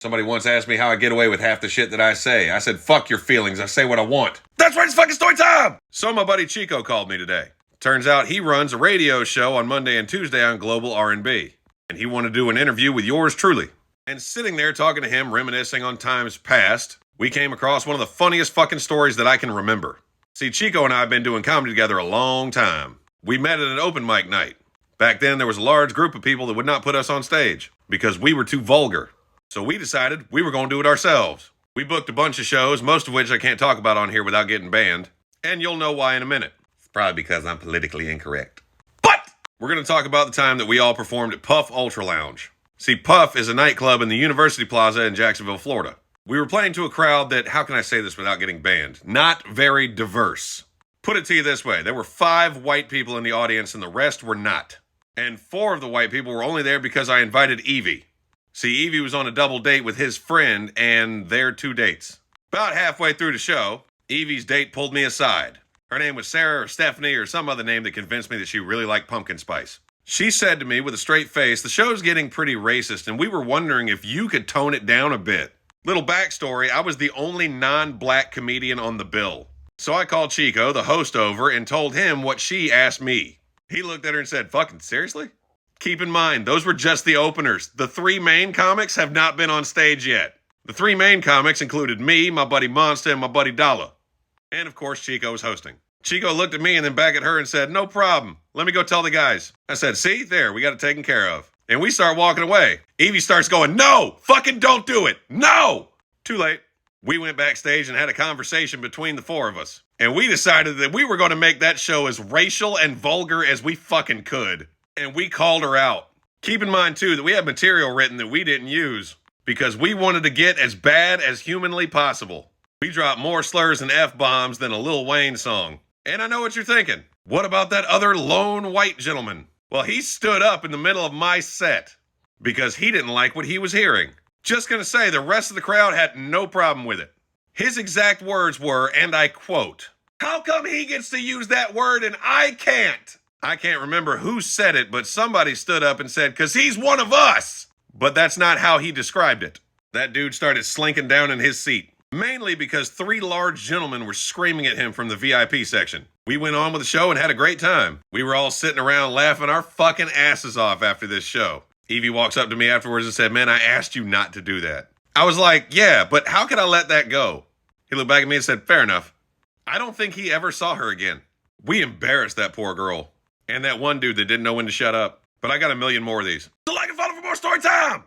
Somebody once asked me how I get away with half the shit that I say. I said, fuck your feelings. I say what I want. That's right, it's fucking story time! So my buddy Chico called me today. Turns out he runs a radio show on Monday and Tuesday on Global R&B. And he wanted to do an interview with yours truly. And sitting there talking to him, reminiscing on times past, we came across one of the funniest fucking stories that I can remember. See, Chico and I have been doing comedy together a long time. We met at an open mic night. Back then, there was a large group of people that would not put us on stage because we were too vulgar. So we decided we were going to do it ourselves. We booked a bunch of shows, most of which I can't talk about on here without getting banned. And you'll know why in a minute. It's probably because I'm politically incorrect. But we're going to talk about the time that we all performed at Puff Ultra Lounge. See, Puff is a nightclub in the University Plaza in Jacksonville, Florida. We were playing to a crowd that, how can I say this without getting banned? Not very diverse. Put it to you this way, there were 5 white people in the audience and the rest were not. And 4 of the white people were only there because I invited Evie. See, Evie was on a double date with his friend and their 2 dates. About halfway through the show, Evie's date pulled me aside. Her name was Sarah or Stephanie or some other name that convinced me that she really liked pumpkin spice. She said to me with a straight face, the show's getting pretty racist and we were wondering if you could tone it down a bit. Little backstory, I was the only non-black comedian on the bill. So I called Chico, the host, over and told him what she asked me. He looked at her and said, fucking seriously? Keep in mind, those were just the openers. The 3 main comics have not been on stage yet. The 3 main comics included me, my buddy Monster, and my buddy Dalla. And of course, Chico was hosting. Chico looked at me and then back at her and said, no problem. Let me go tell the guys. I said, see, there, we got it taken care of. And we start walking away. Evie starts going, no, fucking don't do it. No. Too late. We went backstage and had a conversation between the 4 of us. And we decided that we were going to make that show as racial and vulgar as we fucking could. And we called her out. Keep in mind, too, that we had material written that we didn't use because we wanted to get as bad as humanly possible. We dropped more slurs and F-bombs than a Lil Wayne song. And I know what you're thinking. What about that other lone white gentleman? Well, he stood up in the middle of my set because he didn't like what he was hearing. Just gonna say, the rest of the crowd had no problem with it. His exact words were, and I quote, how come he gets to use that word and I can't? I can't remember who said it, but somebody stood up and said, 'cause he's one of us. But that's not how he described it. That dude started slinking down in his seat, mainly because 3 large gentlemen were screaming at him from the VIP section. We went on with the show and had a great time. We were all sitting around laughing our fucking asses off after this show. Evie walks up to me afterwards and said, man, I asked you not to do that. I was like, yeah, but how could I let that go? He looked back at me and said, fair enough. I don't think he ever saw her again. We embarrassed that poor girl. And that one dude that didn't know when to shut up. But I got a million more of these. So like and follow for more story time!